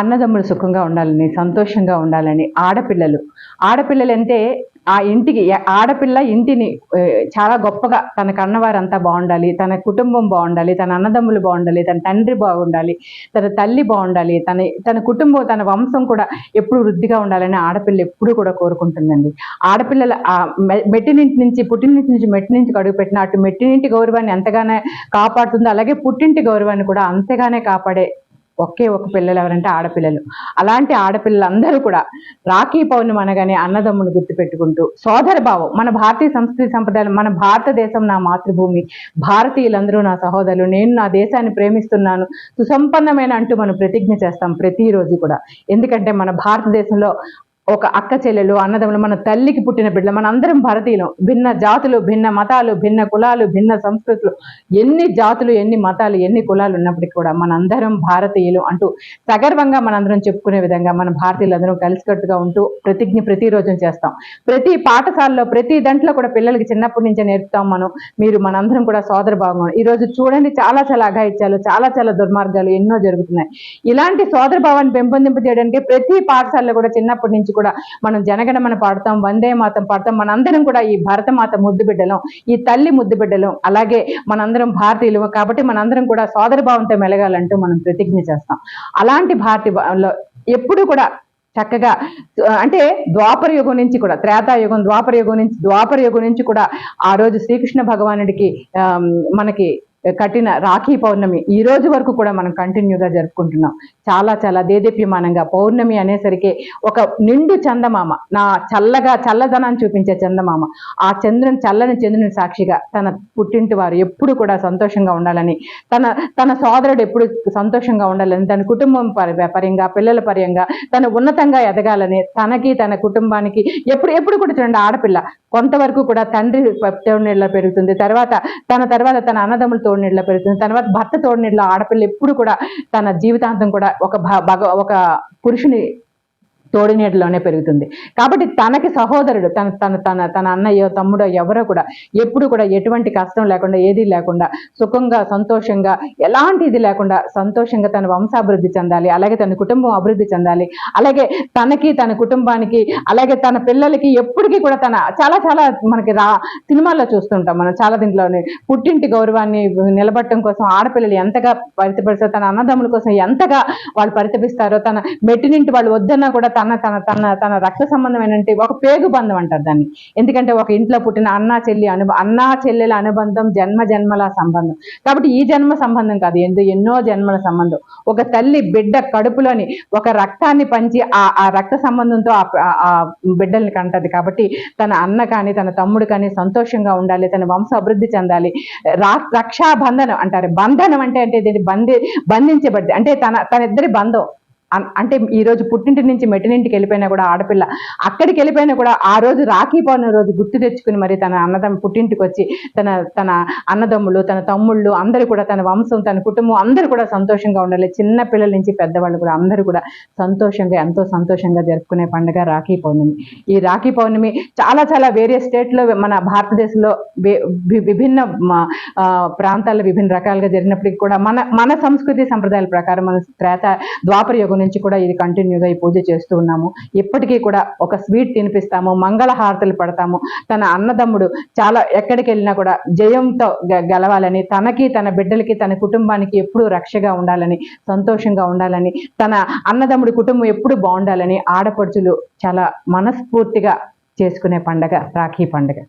అన్నదమ్ములు సుఖంగా ఉండాలని, సంతోషంగా ఉండాలని ఆడపిల్లలు అంటే ఆ ఇంటికి ఆడపిల్ల ఇంటిని చాలా గొప్పగా తన కన్నవారంతా బాగుండాలి, తన కుటుంబం బాగుండాలి, తన అన్నదమ్ములు బాగుండాలి, తన తండ్రి బాగుండాలి, తన తల్లి బాగుండాలి, తన కుటుంబం తన వంశం కూడా ఎప్పుడు వృద్ధిగా ఉండాలని ఆడపిల్ల ఎప్పుడు కూడా కోరుకుంటుందండి. ఆడపిల్లల మెట్టినింటి నుంచి పుట్టినింటి నుంచి మెట్టినింటికి అడుగుపెట్టిన అటు మెట్టినింటి గౌరవాన్ని ఎంతగానే కాపాడుతుందో అలాగే పుట్టింటి గౌరవాన్ని కూడా అంతగానే కాపాడే ఒకే ఒక పిల్లలు ఎవరంటే ఆడపిల్లలు. అలాంటి ఆడపిల్లలందరూ కూడా రాఖీ పౌర్ణమి అనగానే అన్నదమ్ములు గుర్తుపెట్టుకుంటూ సోదర భావం, మన భారతీయ సంస్కృతి సంప్రదాయాలు, మన భారతదేశం నా మాతృభూమి, భారతీయులందరూ నా సహోదరులు, నేను నా దేశాన్ని ప్రేమిస్తున్నాను, సుసంపన్నమైన అంటూ మనం ప్రతిజ్ఞ చేస్తాం ప్రతిరోజు కూడా. ఎందుకంటే మన భారతదేశంలో ఒక అక్క చెల్లెలు అన్నదమ్ములు, మన తల్లికి పుట్టిన బిడ్డలు, మన అందరం భారతీయులు. భిన్న జాతులు, భిన్న మతాలు, భిన్న కులాలు, భిన్న సంస్కృతులు, ఎన్ని జాతులు, ఎన్ని మతాలు, ఎన్ని కులాలు ఉన్నప్పటికీ కూడా మనందరం భారతీయులు అంటూ సగర్వంగా మనందరం చెప్పుకునే విధంగా మన భారతీయులందరం కలిసికట్టుగా ఉంటూ ప్రతిజ్ఞ ప్రతిరోజు చేస్తాం. ప్రతి పాఠశాలలో ప్రతి దాంట్లో కూడా పిల్లలకి చిన్నప్పటి నుంచే నేర్పుతాం మీరు మనందరం కూడా సోదర భావం. ఈరోజు చూడండి చాలా చాలా అఘాయిత్యాలు, చాలా చాలా దుర్మార్గాలు ఎన్నో జరుగుతున్నాయి. ఇలాంటి సోదర భావాన్ని పెంపొందింపజేయడానికి ప్రతి పాఠశాలలో కూడా చిన్నప్పటి నుంచి కూడా మనం జనగణమన పాడతాం, వందే మాతం పాడతాం. మనందరం కూడా ఈ భరతమాత ముద్దు బిడ్డలం, ఈ తల్లి ముద్దు బిడ్డలం, అలాగే మనందరం భారతీయులు కాబట్టి మనందరం కూడా సోదర భావంతో మెలగాలంటూ మనం ప్రతిజ్ఞ చేస్తాం. అలాంటి భారతీయులో ఎప్పుడు కూడా చక్కగా అంటే ద్వాపర యుగం నుంచి కూడా త్రేతాయుగం, ద్వాపర యుగం నుంచి కూడా ఆ రోజు శ్రీకృష్ణ భగవానుడికి మనకి కట్టిన రాఖీ పౌర్ణమి ఈ రోజు వరకు కూడా మనం కంటిన్యూగా జరుపుకుంటున్నాం. చాలా చాలా దేదీప్యమానంగా పౌర్ణమి అనేసరికి ఒక నిండు చందమామ, నా చల్లదనాన్ని చూపించే చందమామ, ఆ చల్లని చంద్రుని సాక్షిగా తన పుట్టింటి వారు ఎప్పుడు కూడా సంతోషంగా ఉండాలని, తన సోదరుడు ఎప్పుడు సంతోషంగా ఉండాలని, తన కుటుంబం పర్యంగా, పిల్లల పర్యంగా తను ఉన్నతంగా ఎదగాలని, తనకి తన కుటుంబానికి ఎప్పుడు కూడా చూడండి, ఆడపిల్ల కొంతవరకు కూడా తండ్రి తోడు నీళ్ళ పెరుగుతుంది, తర్వాత తన అన్నదమ్ములు తోడు నీళ్ళ పెరుగుతుంది, తర్వాత భర్త తోడు నీళ్ళ ఆడపిల్ల ఎప్పుడు కూడా తన జీవితాంతం కూడా ఒక పురుషుని తోడి నీటిలోనే పెరుగుతుంది. కాబట్టి తనకి సహోదరుడు తన అన్నయ్యో తమ్ముడో ఎవరో కూడా ఎప్పుడు కూడా ఎటువంటి కష్టం లేకుండా, ఏది లేకుండా, సుఖంగా సంతోషంగా, ఎలాంటి ఇది లేకుండా సంతోషంగా తన వంశాభివృద్ధి చెందాలి, అలాగే తన కుటుంబం అభివృద్ధి చెందాలి, అలాగే తనకి తన కుటుంబానికి అలాగే తన పిల్లలకి ఎప్పటికీ కూడా చాలా చాలా మనకి సినిమాల్లో చూస్తుంటాం మనం. చాలా దీంట్లోనే పుట్టింటి గౌరవాన్ని నిలబట్టడం కోసం ఆడపిల్లలు ఎంతగా పరితపిస్తారో, తన అన్నదమ్ముల కోసం ఎంతగా వాళ్ళు పరితపిస్తారో, తన మెట్టినింటి వాళ్ళు వద్దన్నా కూడా తన రక్త సంబంధమైన ఒక పేగు బంధం అంటారు దాన్ని. ఎందుకంటే ఒక ఇంట్లో పుట్టిన అన్నా చెల్లెల అనుబంధం జన్మల సంబంధం. కాబట్టి ఈ జన్మ సంబంధం కాదు, ఎన్నో జన్మల సంబంధం. ఒక తల్లి బిడ్డ కడుపులోని ఒక రక్తాన్ని పంచి ఆ రక్త సంబంధంతో ఆ బిడ్డల్ని కంటది. కాబట్టి తన అన్న కానీ తన తమ్ముడు కానీ సంతోషంగా ఉండాలి, తన వంశ అభివృద్ధి చెందాలి. రక్షాబంధనం అంటారు. బంధనం అంటే దీన్ని బంధించబడింది అంటే తన ఇద్దరి బంధం. అంటే ఈ రోజు పుట్టింటి నుంచి మెట్టినింటికి వెళ్ళిపోయినా కూడా ఆడపిల్ల అక్కడికి వెళ్ళిపోయినా కూడా ఆ రోజు రాఖీ పౌర్ణమి రోజు గుర్తు తెచ్చుకుని మరి తన పుట్టింటికి వచ్చి తన అన్నదమ్ములు, తన తమ్ముళ్ళు అందరూ కూడా, తన వంశం, తన కుటుంబం అందరూ కూడా సంతోషంగా ఉండాలి. చిన్న పిల్లల నుంచి పెద్దవాళ్ళు కూడా అందరూ కూడా సంతోషంగా, ఎంతో సంతోషంగా జరుపుకునే పండుగ రాఖీ పౌర్ణమి. ఈ రాఖీ పౌర్ణమి చాలా చాలా వేరే స్టేట్లో, మన భారతదేశంలో విభిన్న ప్రాంతాల్లో విభిన్న రకాలుగా జరిగినప్పటికీ కూడా మన సంస్కృతి సంప్రదాయాల ప్రకారం మన ద్వాపర యుగం నుంచి కూడా ఇది కంటిన్యూగా ఈ పూజ చేస్తూ ఉన్నాము. ఇప్పటికీ కూడా ఒక స్వీట్ తినిపిస్తాము, మంగళ హారతులు పడతాము. తన అన్నదమ్ముడు చాలా ఎక్కడికి వెళ్ళినా కూడా జయంతో గెలవాలని, తనకి తన బిడ్డలకి తన కుటుంబానికి ఎప్పుడు రక్షగా ఉండాలని, సంతోషంగా ఉండాలని, తన అన్నదమ్ముడి కుటుంబం ఎప్పుడు బాగుండాలని ఆడపడుచులు చాలా మనస్ఫూర్తిగా చేసుకునే పండగ రాఖీ పండుగ.